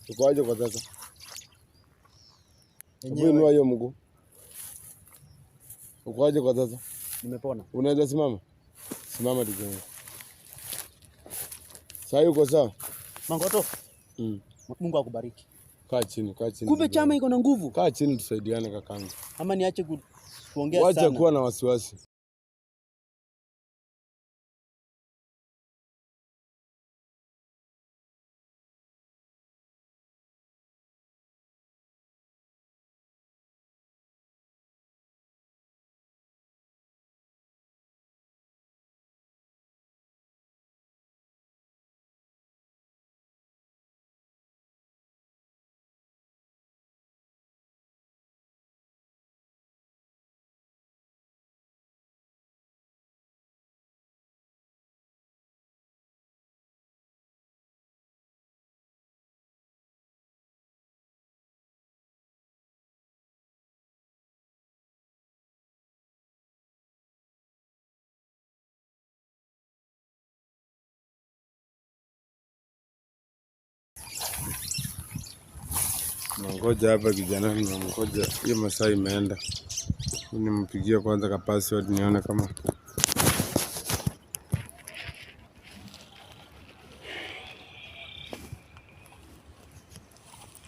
Ukoaje kwa sasa? Inua hiyo mguu. Ukoaje kwa sasa? Nimepona. Unaweza simama? Simama tujenge. Sasa uko sawa? Mangoto. Mungu akubariki. Kaa chini, kaa chini. Kumbe chama iko na nguvu. Kaa chini tusaidiane kakangu. Ama niache kuongea sana. Wacha kuwa na wasiwasi. Ngoja hapa kijana, ngoja hiyo masaa imeenda. Nimpigie kwanza ka password nione kama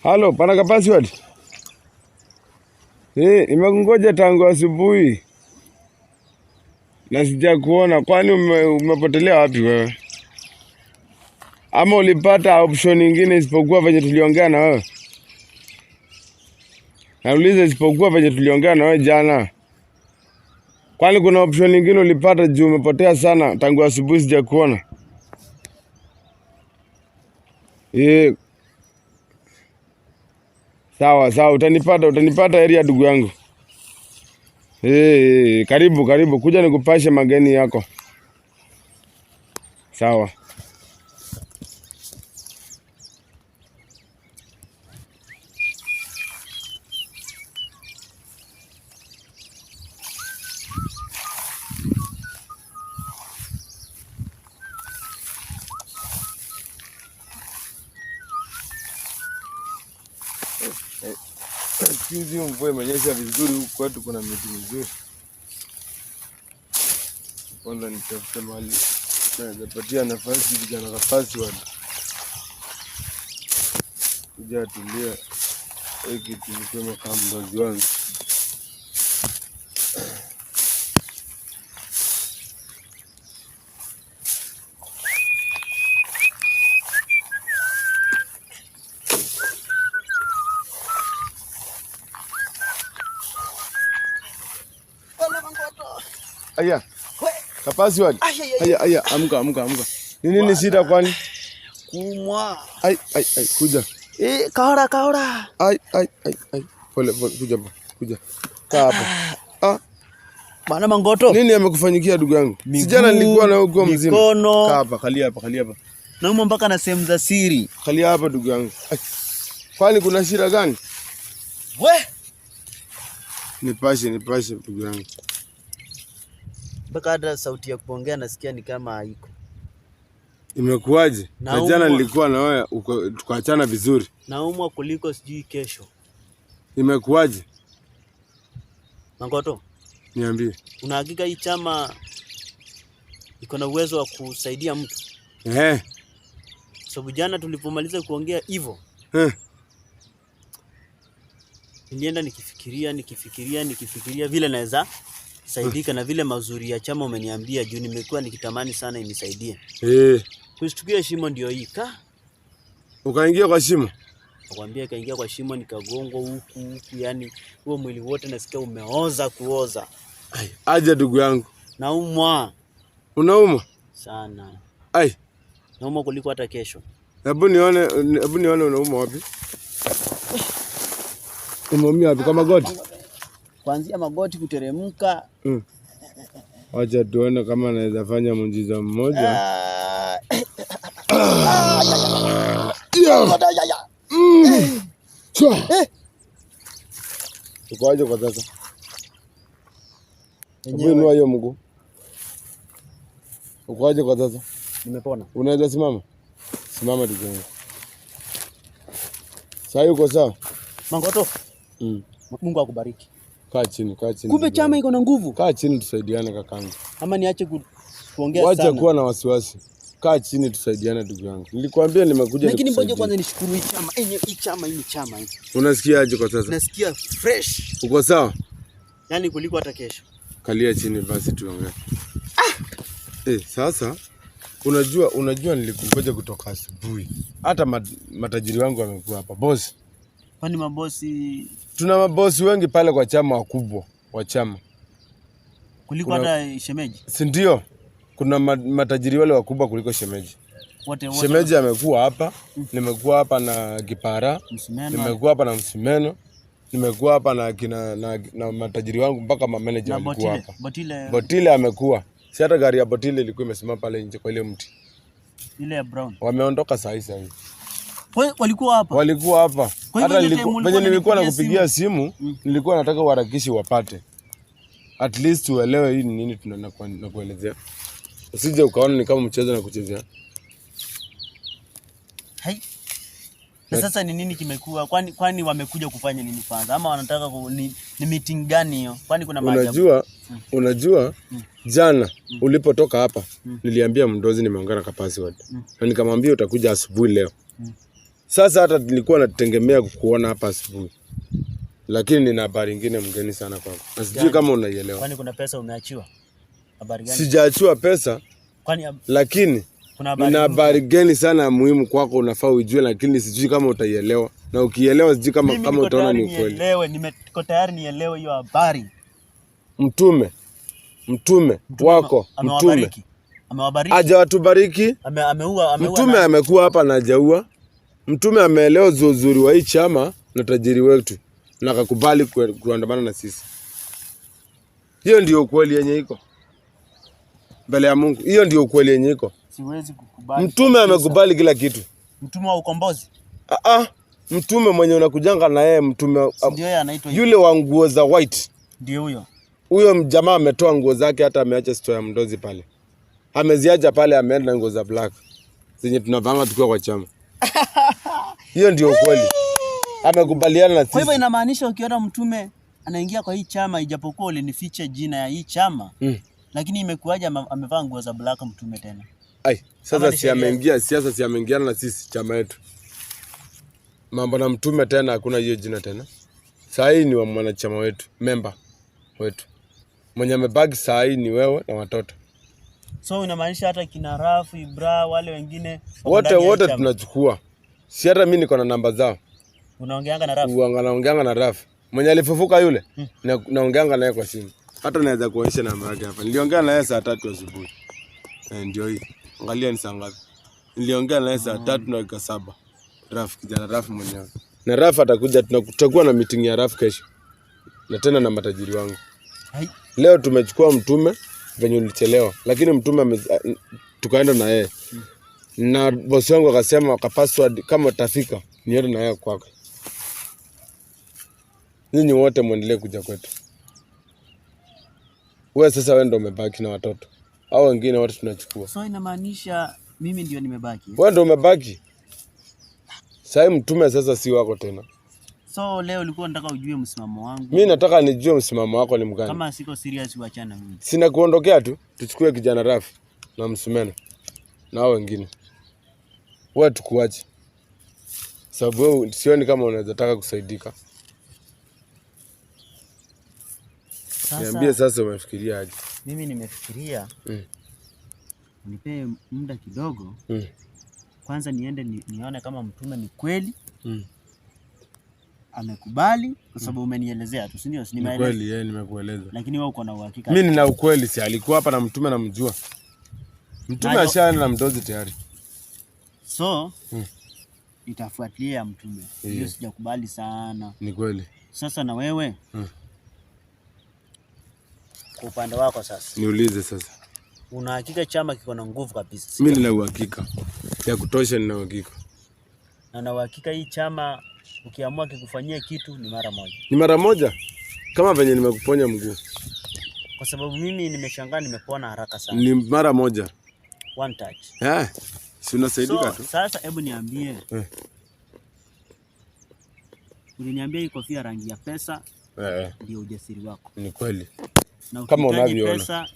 halo, pana ka password? Nimekungoja tangu asubuhi na sijakuona. Kwani umepotelea wapi wewe? Ama ulipata option nyingine isipokuwa venye tuliongea na wewe? Nauliza isipokuwa venye tuliongea na wewe jana. Kwani kuna option nyingine ulipata juu umepotea sana tangu asubuhi sijakuona? Sawa, utanipata area ndugu yangu. Karibu, kuja nikupashe mageni yako. Sawa. Hizi mvua imenyesha vizuri huku kwetu, kuna miti mizuri. Kwanza nitafute mahali napatia nafasi vijana ka password. Kuja atulia hiki tulisema kama mzazi wangu. Aya. Ka password. Aya, amka. Nini shida kwani? Kumwa. Ai, kuja. Kaora. Ai. Pole, kuja. Kaa hapa. Bana Mangoto. Nini amekufanyikia ndugu yangu? Sijana nilikuwa na huko mzima. Kaa hapa, kalia hapa. Nauma mpaka na sehemu za siri. Kalia hapa ndugu yangu. Kwani kuna shida gani? Nipashe ndugu yangu. Mpaka hata sauti ya kuongea nasikia ni kama haiko. Imekuwaje? Jana nilikuwa na wewe tukaachana vizuri. Naumwa kuliko sijui kesho. Imekuwaje? Mangoto, niambie. Una hakika hii chama iko na uwezo wa kusaidia mtu? Sababu jana tulipomaliza kuongea hivyo. Nilienda nikifikiria vile naweza saidika na vile mazuri ya chama umeniambia juu nimekuwa nikitamani sana inisaidie. Kushtukia shimo ndio hii ka. Ukaingia kwa shimo? Nakwambia kaingia kwa shimo nikagongwa huku yani huo mwili wote nasikia umeoza kuoza. Aje ndugu yangu. Naumwa. Unaumwa? Sana. Naumwa kuliko hata kesho. Hebu nione unaumwa wapi? Umeumia wapi? Kwa magoti? Kuanzia magoti kuteremka. Acha tuone kama naweza fanya muujiza mmoja. Ukoaje kwa sasa? Inua hiyo mguu. Ukoaje kwa sasa? Nimepona. Unaweza simama? Simama ndugu yangu. Sasa uko sawa? Mangoto. Mungu akubariki. Kaa chini, kaa chini. Kumbe chama iko na nguvu. Kaa chini tusaidiane kakangu. Ama niache kuongea sana. Wacha kuwa na wasiwasi. Kaa chini tusaidiane ndugu yangu. Nilikwambia nimekuja. Lakini ngoja kwanza nishukuru hii chama. Hii chama hii. Unasikia aje kwa sasa? Nasikia fresh. Uko sawa? Yaani kuliko hata kesho. Kalia chini basi tuongee. Sasa unajua nilikungoja kutoka asubuhi. Hata matajiri wangu wamekuwa hapa. Boss. Kwani mabosi? Tuna mabosi wengi pale kwa chama, wakubwa wa chama. Kuliko hata shemeji. Si ndio? Kuna matajiri wale wakubwa kuliko shemeji. Shemeji amekuwa hapa, nimekuwa hapa na Kipara, nimekuwa hapa na Msumeno, nimekuwa hapa na matajiri wangu mpaka manager walikuwa hapa. Botile amekuwa. Si hata gari ya Botile ilikuwa imesimama pale nje kwa ile mti. Ile ya brown. Wameondoka saa hii. Walikuwa hapa. Walikuwa hapa. Hata nilikuwa nakupigia simu, nilikuwa nataka uharakishi wapate. At least uelewe hii ni nini tunakuelezea. Usije ukaona ni kama mchezo na kuchezea. Hai. Na sasa ni nini kimekuwa? Kwani wamekuja kufanya nini kwanza? Ama wanataka ni meeting gani hiyo? Kwani kuna maajabu? Unajua jana ulipotoka hapa niliambia Mdozi nimeongana kwa password. Na nikamwambia utakuja asubuhi leo. Sasa hata nilikuwa nategemea kukuona hapa asubuhi. Lakini nina habari nyingine mgeni sana kwako. Na sijui kama unaielewa. Kwani kuna pesa umeachiwa? Habari gani? Sijaachiwa pesa. Lakini nina habari gani sana muhimu kwako unafaa ujue, lakini sijui kama utaielewa. Na ukielewa sijui kama utaona ni ukweli. Niko tayari nielewe hiyo habari. Mtume wako, mtume. Amewabariki. Hajawatubariki. Ameua. Mtume amekuwa hapa na hajaua. Mtume ameelewa uzuri wa hii chama na tajiri wetu na akakubali kuandamana na sisi. Hiyo ndio ukweli yenye iko mbele ya Mungu. Hiyo ndio ukweli yenye iko. Siwezi kukubali. Mtume amekubali kila kitu. Mtume wa ukombozi. Mtume mwenye unakujanga na yeye, mtume ndio yeye anaitwa yule wa nguo za white. Ndio huyo. Huyo jamaa ametoa nguo zake, hata ameacha store ya Mdozi pale. Ameziacha pale, ameenda na nguo za black zenye tunavanga tukiwa kwa chama. Hiyo ndio ukweli. Amekubaliana na sisi. Kwa hivyo inamaanisha ukiona mtume anaingia kwa hii chama, ijapokuwa ulinifiche jina ya hii chama, lakini imekuaje amevaa nguo za black mtume tena? Sasa si ameingia siasa, si ameingiana na sisi chama yetu. Mambo na mtume tena hakuna hiyo jina tena. Saa hii ni wa mwanachama wetu, member wetu. Mwenye amebaki saa hii ni wewe na watoto. So inamaanisha hata kina Rafu, Ibra, wale wengine wote tunachukua. Si hata mimi niko na namba zao. Unaongeanga na Rafu? Unaongeanga na Rafu. Mwenye alifufuka yule, naongeanga naye kwa simu. Hata naweza kuonyesha namba yake hapa. Niliongea naye saa 3 asubuhi. Ndio hii. Angalia ni saa ngapi. Niliongea naye saa 3:07. Rafu, kijana Rafu mwenyewe. Na Rafu atakuja, tutakuwa na meeting ya Rafu kesho. Na tena na matajiri wangu. Leo tumechukua mtume venye ulichelewa, lakini mtume tukaenda na yeye. Na bosi wangu akasema kwa password kama utafika niende na yeye kwako. Ninyi wote muendelee kuja kwetu. Wewe sasa wewe ndio umebaki na watoto. Hao wengine wote tunachukua. So inamaanisha mimi ndio nimebaki. Wewe ndio umebaki. Sasa mtume sasa si wako tena. So leo ulikuwa unataka ujue msimamo wangu. Mimi nataka nijue msimamo wako ni mgani. Kama siko serious uachana mimi. Sina kuondokea tu, tuchukue kijana Rafu na Msumeno na hao wengine. Wewe tukuache. Sababu wewe sioni kama unaweza taka kusaidika. Niambie sasa umefikiria aje? Mimi nimefikiria. Nipe muda kidogo. Kwanza niende nione kama mtume ni kweli. Amekubali kwa sababu umenielezea tu, si ndio? Si nimeeleza. Kweli yeye nimekueleza. Lakini wewe uko na uhakika? Mimi nina ukweli, si alikuwa hapa na mtume namjua. Mtume ashaenda na Mdozi tayari. So itafuatilia mtume. Hiyo sijakubali sana. Ni kweli. Sasa na wewe kwa upande wako sasa. Niulize sasa. Una hakika chama kiko na nguvu kabisa? Mimi nina uhakika. Ya kutosha nina uhakika. Na uhakika hii chama ukiamua kikufanyia kitu ni mara moja. Ni mara moja? Kama venye nimekuponya mguu. Kwa sababu mimi nimeshangaa nimepona haraka sana. Ni mara moja. One touch. Si unasaidika tu. Sasa hebu niambie. Uliniambia hii kofia rangi ya pesa. Ndio ujasiri wako. Ni kweli. Na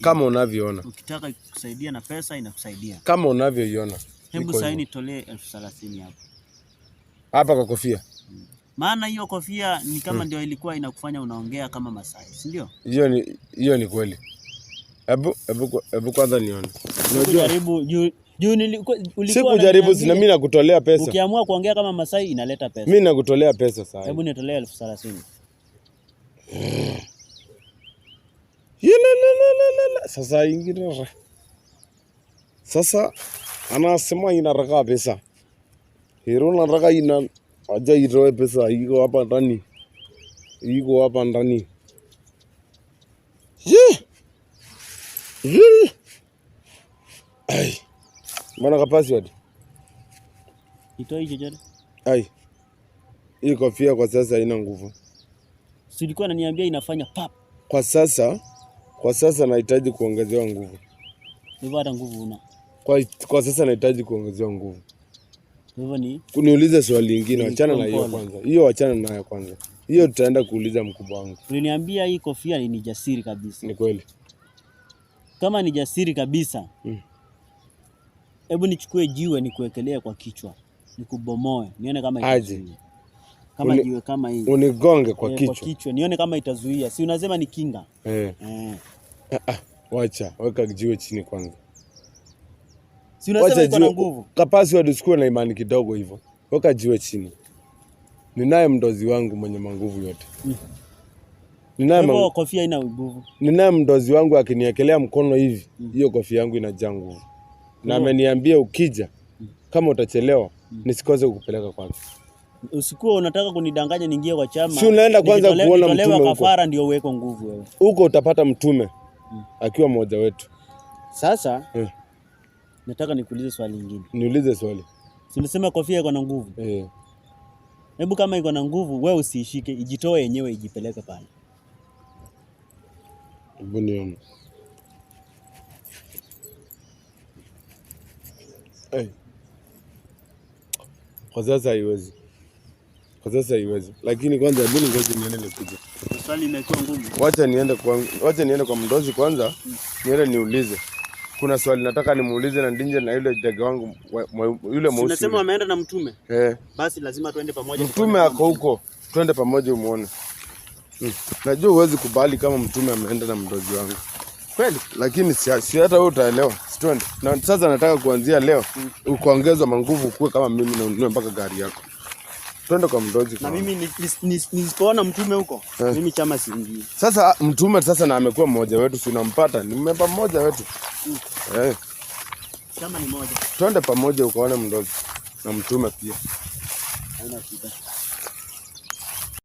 kama unavyoona. Ukitaka kusaidia na pesa inakusaidia. Kama unavyoiona. Hebu sasa nitolee 30,000 hapo. Hapa kwa kofia. Maana hiyo kofia ni kama ndio ilikuwa inakufanya unaongea kama Masai, si ndio? Hiyo ni kweli. Hebu kwanza nione. Unajua jaribu ulikuwa sikujaribu, na mimi nakutolea pesa. Ukiamua kuongea kama Masai inaleta pesa. Mimi nakutolea pesa sasa. Hebu nitolee 30,000. Sasa ingine. Sasa anasema inataka pesa. Hero nataka ina aja itoe pesa, iko hapa ndani. Ai. Mbona ka password? Itoe chochote? Ai. Hii kofia kwa sasa haina nguvu. Si ulikuwa unaniambia inafanya pap. Kwa sasa nahitaji kuongezewa nguvu. Hivyo hata nguvu una. Kwa sasa nahitaji kuongezewa nguvu. Hivyo ni kuniuliza swali lingine, achana na hiyo kwanza. Hiyo achana nayo kwanza. Hiyo tutaenda kuuliza mkubwa wangu. Uliniambia hii kofia ni jasiri kabisa. Ni kweli. Kama ni jasiri kabisa. Hebu nichukue jiwe nikuwekelee kwa kichwa. Nikubomoe. Nione kama itazuia. Kama jiwe kama hii. Unigonge kwa kichwa. Kwa kichwa. Nione kama itazuia. Si unasema ni kinga? Wacha, weka jiwe chini kwanza. Si unasema iko na nguvu. Password usikuwe na imani kidogo hivyo. Weka jiwe chini. Ninaye mdozi wangu mwenye nguvu yote. Ninaye kofia ina nguvu. Ninaye mdozi wangu akiniekelea mkono hivi, hiyo kofia yangu inajaa nguvu. Na ameniambia ukija kama utachelewa nisikose kukupeleka kwake. Usikuwa unataka kunidanganya niingie kwa chama. Si unaenda kwanza kuona mtume huko. Kafara ndio uweko nguvu wewe. Huko utapata mtume akiwa mmoja wetu. Sasa nataka nikuulize swali lingine. Niulize swali. Si unasema kofia iko na nguvu? Hebu kama iko na nguvu wewe usiishike, ijitoe yenyewe ijipeleke pale. Hebu nione. Kwa sasa haiwezi. Lakini kwanza hebu ngoja niende nikuje. Swali imekuwa ngumu. Wacha niende kwa mdozi kwanza. Niende niulize. Kuna swali nataka nimuulize na ndinje na yule ndege wangu yule mweusi. Unasema wameenda na mtume? Basi lazima tuende pamoja. Mtume ako huko. Twende pamoja umuone. Najua huwezi kubali kama mtume ameenda na mdozi wangu. Kweli? Lakini si hata wewe utaelewa. Twende. Na sasa nataka kuanzia leo ukaongezwa manguvu kuwe kama mimi na ununue mpaka gari yako. Twende kwa mdozi. Na mimi nisipoona mtume huko, mimi chama siingii. Sasa mtume sasa na amekuwa mmoja wetu, si unampata? Nimempa mmoja wetu. Chama ni moja. Twende pamoja ukaone mdozi na mtume pia. Haina shida.